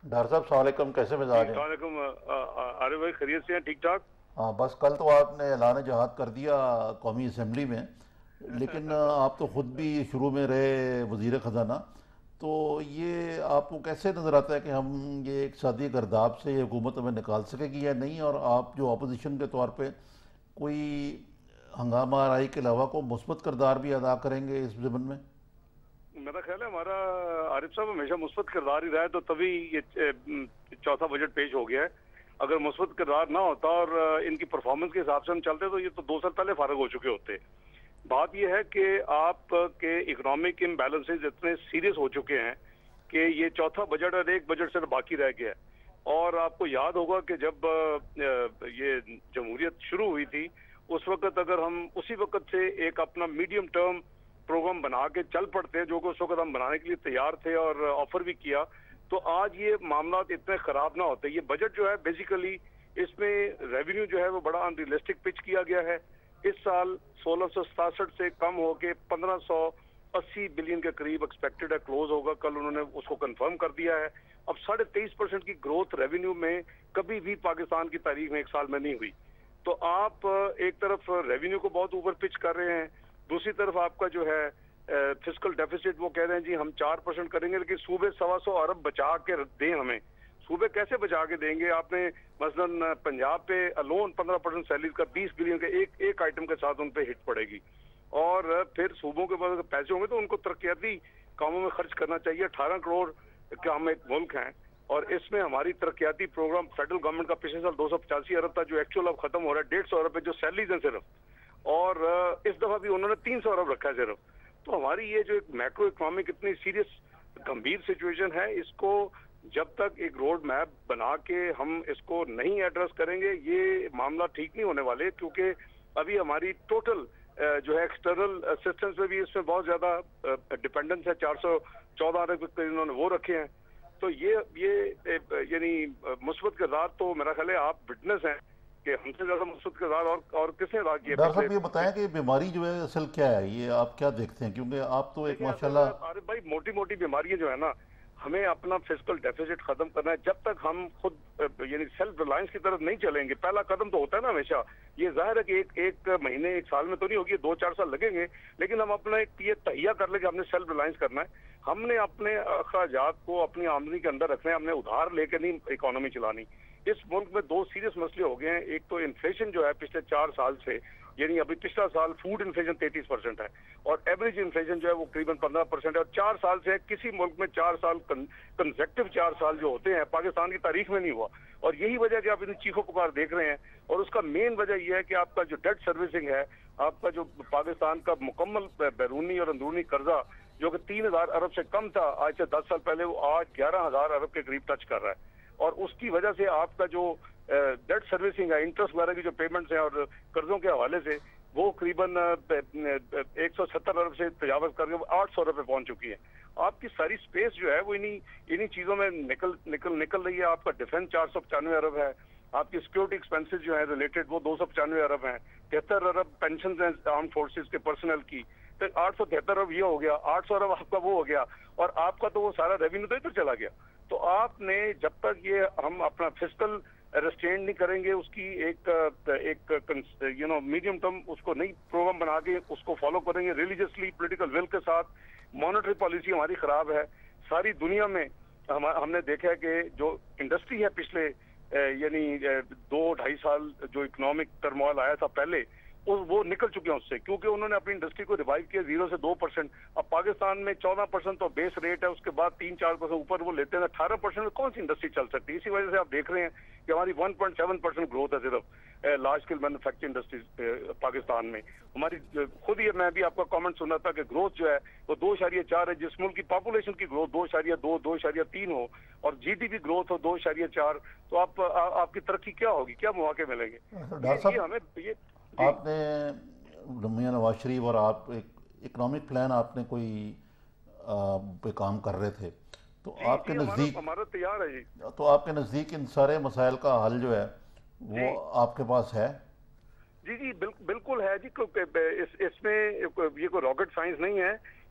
Doctor صاحب السلام علیکم، کیسے جی مزاج ہیں؟ السلام علیکم عارف بھائی، خیریت سے ہیں؟ ٹھیک ٹھاک؟ ہاں، بس کل تو آپ نے اعلان جہاد کر دیا قومی اسمبلی میں، لیکن آپ تو خود بھی شروع میں رہے وزیر خزانہ، تو یہ آپ کو کیسے نظر آتا ہے کہ ہم یہ اقتصادی گرداب سے یہ حکومت ہمیں نکال سکے گی یا نہیں؟ اور آپ جو اپوزیشن کے طور پہ کوئی ہنگامہ آرائی کے علاوہ کو مثبت کردار بھی ادا کریں گے اس ضمن میں؟ میرا خیال ہے ہمارا عارف صاحب ہمیشہ مثبت کردار ہی رہا ہے، تو تبھی یہ چوتھا بجٹ پیش ہو گیا ہے۔ اگر مثبت کردار نہ ہوتا اور ان کی پرفارمنس کے حساب سے ہم چلتے تو یہ تو 2 سال پہلے فارغ ہو چکے ہوتے۔ بات یہ ہے کہ آپ کے اکنامک امبیلنسز اتنے سیریس ہو چکے ہیں کہ یہ چوتھا بجٹ اور ایک بجٹ صرف باقی رہ گیا ہے۔ اور آپ کو یاد ہوگا کہ جب یہ جمہوریت شروع ہوئی تھی، اس وقت اگر ہم اسی وقت سے ایک اپنا میڈیم ٹرم پروگرام بنا کے چل پڑتے، جو کہ اس وقت ہم بنانے کے لیے تیار تھے اور آفر بھی کیا، تو آج یہ معاملات اتنے خراب نہ ہوتے۔ یہ بجٹ جو ہے بیسیکلی اس میں ریونیو جو ہے وہ بڑا ان ریئلسٹک پچ کیا گیا ہے۔ اس سال 1667 سے کم ہو کے 1580 بلین کے قریب ایکسپیکٹڈ ہے کلوز ہوگا، کل انہوں نے اس کو کنفرم کر دیا ہے۔ اب 23.5% کی گروتھ ریونیو میں کبھی بھی پاکستان کی تاریخ میں ایک سال میں نہیں ہوئی۔ تو آپ ایک طرف ریونیو کو بہت اوپر پچ کر رہے ہیں، دوسری طرف آپ کا جو ہے فسکل ڈیفیسٹ وہ کہہ رہے ہیں جی ہم 4% کریں گے، لیکن صوبے 125 ارب بچا کے دیں ہمیں۔ صوبے کیسے بچا کے دیں گے؟ آپ نے مثلا پنجاب پہ الون 15% سیلری کا 20 بلین کے ایک آئٹم کے ساتھ ان پہ ہٹ پڑے گی، اور پھر صوبوں کے پاس پیسے ہوں گے تو ان کو ترقیاتی کاموں میں خرچ کرنا چاہیے۔ 18 کروڑ کا ہم ایک ملک ہیں، اور اس میں ہماری ترقیاتی پروگرام فیڈرل گورنمنٹ کا پچھلے سال 285 ارب تھا، جو ایکچوئل اب ختم ہو رہا ہے 150 ارب پہ، جو سیلریز ہیں صرف، اور اس دفعہ بھی انہوں نے 300 ارب رکھا ہے صرف۔ تو ہماری یہ جو ایک میکرو اکنامک اتنی سیریس گمبھیر سچویشن ہے، اس کو جب تک ایک روڈ میپ بنا کے ہم اس کو نہیں ایڈریس کریں گے، یہ معاملہ ٹھیک نہیں ہونے والے، کیونکہ ابھی ہماری ٹوٹل جو ہے ایکسٹرنل اسسٹنس پہ بھی اس میں بہت زیادہ ڈپینڈنس ہے۔ 414 ارب کے انہوں نے وہ رکھے ہیں۔ تو یہ یعنی مثبت کردار تو میرا خیال ہے آپ وٹنس ہیں کہ ہم سے زیادہ مثبت کردار اور کس نے ادا کیا ڈاکٹر پچھلے۔ صاحب یہ بتائیں کہ بیماری جو ہے اصل کیا ہے، یہ آپ کیا دیکھتے ہیں؟ کیونکہ آپ تو ایک دیکھیں اصل ماشاءاللہ عارف بھائی، موٹی موٹی بیماریاں جو ہے نا، ہمیں اپنا فسکل ڈیفیسٹ ختم کرنا ہے۔ جب تک ہم خود یعنی سیلف ریلائنس کی طرف نہیں چلیں گے، پہلا قدم تو ہوتا ہے نا ہمیشہ، یہ ظاہر ہے کہ ایک مہینے ایک سال میں تو نہیں ہوگی، 2-4 سال لگیں گے، لیکن ہم اپنا ایک یہ تہیہ کر لیں کہ ہم نے سیلف ریلائنس کرنا ہے۔ ہم نے اپنے اخراجات کو اپنی آمدنی کے اندر رکھنا ہے، ہم نے ادھار لے کے نہیں اکانومی چلانی۔ اس ملک میں 2 سیریس مسئلے ہو گئے ہیں۔ ایک تو انفلیشن جو ہے پچھلے 4 سال سے، یعنی ابھی پچھلا سال فوڈ انفلیشن 33% ہے، اور ایوریج انفلیشن جو ہے وہ قریباً 15% ہے، اور 4 سال سے کسی ملک میں 4 سال کنزیکٹو 4 سال جو ہوتے ہیں پاکستان کی تاریخ میں نہیں ہوا، اور یہی وجہ کہ آپ اتنی چیخو پکار دیکھ رہے ہیں۔ اور اس کا مین وجہ یہ ہے کہ آپ کا جو ڈیٹ سروسنگ ہے، آپ کا جو پاکستان کا مکمل بیرونی اور اندرونی قرضہ جو کہ 3000 ارب سے کم تھا آج سے 10 سال پہلے، وہ آج 11000 ارب کے قریب ٹچ کر رہا ہے، اور اس کی وجہ سے آپ کا جو ڈیٹ سروسنگ ہے، انٹرسٹ وغیرہ کی جو پیمنٹس ہیں اور قرضوں کے حوالے سے، وہ قریباً 170 ارب سے تجاوز کر کے 800 ارب پہ پہنچ چکی ہے۔ آپ کی ساری سپیس جو ہے وہ انہی چیزوں میں نکل رہی ہے۔ آپ کا ڈیفنس 495 ارب ہے، آپ کی سیکورٹی ایکسپینسز جو ہیں ریلیٹڈ وہ 295 ارب ہیں، 73 ارب پینشنز ہیں آرم فورسز کے پرسنل کی، پھر 873 ارب یہ ہو گیا، 800 ارب آپ کا وہ ہو گیا، اور آپ کا تو وہ سارا ریونیو تو ادھر چلا گیا۔ تو آپ نے جب تک یہ ہم اپنا فسکل ریسٹینڈ نہیں کریں گے، اس کی ایک میڈیم ٹرم اس کو نئی پروگرام بنا کے اس کو فالو کریں گے ریلیجسلی پولیٹیکل ول کے ساتھ۔ مانیٹری پالیسی ہماری خراب ہے ساری دنیا میں۔ ہم نے دیکھا ہے کہ جو انڈسٹری ہے پچھلے یعنی 2-2.5 سال جو اکنامک ٹرموائل آیا تھا پہلے، وہ نکل چکے ہیں اس سے، کیونکہ انہوں نے اپنی انڈسٹری کو ریوائیو کیا 0 سے 2%۔ اب پاکستان میں 14% تو بیس ریٹ ہے، اس کے بعد 3-4% اوپر وہ لیتے ہیں، 18% میں کون سی انڈسٹری چل سکتی ہے؟ اسی وجہ سے آپ دیکھ رہے ہیں کہ ہماری 1.7% گروتھ ہے صرف large scale manufacturing industries Pakistan میں۔ ہماری خود یہ میں بھی آپ کا کامنٹ سنا تھا کہ گروتھ جو ہے وہ 2.4 ہے، جس ملک کی پاپولیشن کی گروتھ 2.2 2.3 ہو اور جی ڈی پی گروتھ ہو 2.4، تو آپ کی ترقی کیا ہوگی؟ کیا مواقع ملیں گے؟ ڈاکٹر یہ ہمیں صاحب، یہ جی آپ نے میاں نواز شریف اور آپ ایک اکنامک پلان آپ نے کوئی پہ کام کر رہے تھے، تو جی آپ کے جی نزدیک ہمارا تیار ہے جی۔ ان سارے مسائل کا حل جو ہے وہ جی آپ کے پاس ہے؟ جی جی بالکل ہے جی، کیونکہ اس میں یہ کوئی راکٹ سائنس نہیں ہے۔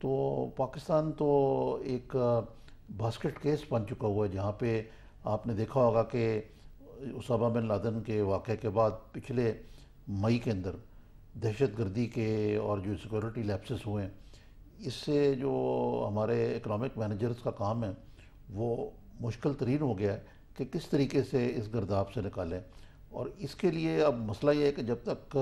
تو پاکستان تو ایک باسکٹ کیس بن چکا ہوا ہے، جہاں پہ آپ نے دیکھا ہوگا کہ اسامہ بن لادن کے واقعے کے بعد پچھلے مئی کے اندر دہشت گردی کے اور جو سیکورٹی لیپسز ہوئے ہیں، اس سے جو ہمارے اکنامک مینیجرز کا کام ہے وہ مشکل ترین ہو گیا ہے کہ کس طریقے سے اس گرداب سے نکالیں. اور اس کے لیے اب مسئلہ یہ ہے کہ جب تک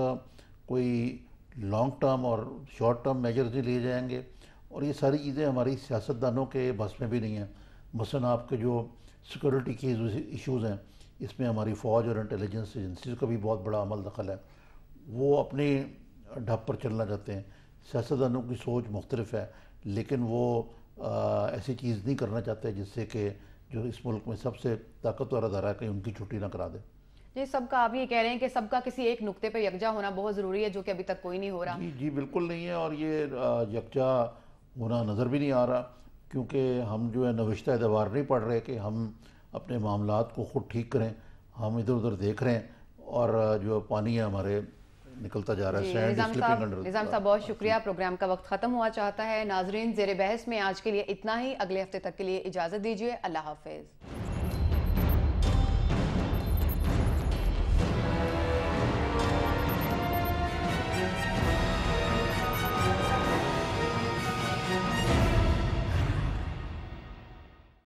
کوئی لانگ ٹرم اور شارٹ ٹرم میجرز نہیں لیے جائیں گے، اور یہ ساری چیزیں ہماری سیاستدانوں کے بس میں بھی نہیں ہیں. مثلا آپ کے جو سیکورٹی کے ایشوز ہیں، اس میں ہماری فوج اور انٹیلیجنس ایجنسیز کا بھی بہت بڑا عمل دخل ہے. وہ اپنی ڈھب پر چلنا چاہتے ہیں. سیاستدانوں کی سوچ مختلف ہے، لیکن وہ ایسی چیز نہیں کرنا چاہتے جس سے کہ جو اس ملک میں سب سے طاقتور ادارہ ہے کہ ان کی چھٹی نہ کرا دے. جی سب کا آپ یہ کہہ رہے ہیں کہ سب کا کسی ایک نقطے پہ یکجا ہونا بہت ضروری ہے، جو کہ ابھی تک کوئی نہیں ہو رہا. جی بالکل نہیں ہے، اور یہ یکجا ہونا نظر بھی نہیں آ رہا، کیونکہ ہم جو ہے نوشتہ ادوار نہیں پڑھ رہے کہ ہم اپنے معاملات کو خود ٹھیک کریں. ہم ادھر ادھر دیکھ رہے ہیں اور جو پانی ہے ہمارے نکلتا جا رہا ہے. نظام صاحب بہت شکریہ. پروگرام کا وقت ختم ہوا چاہتا ہے. ناظرین، زیر بحث میں آج کے لیے اتنا ہی. اگلے ہفتے تک کے لیے اجازت دیجیے. اللہ حافظ.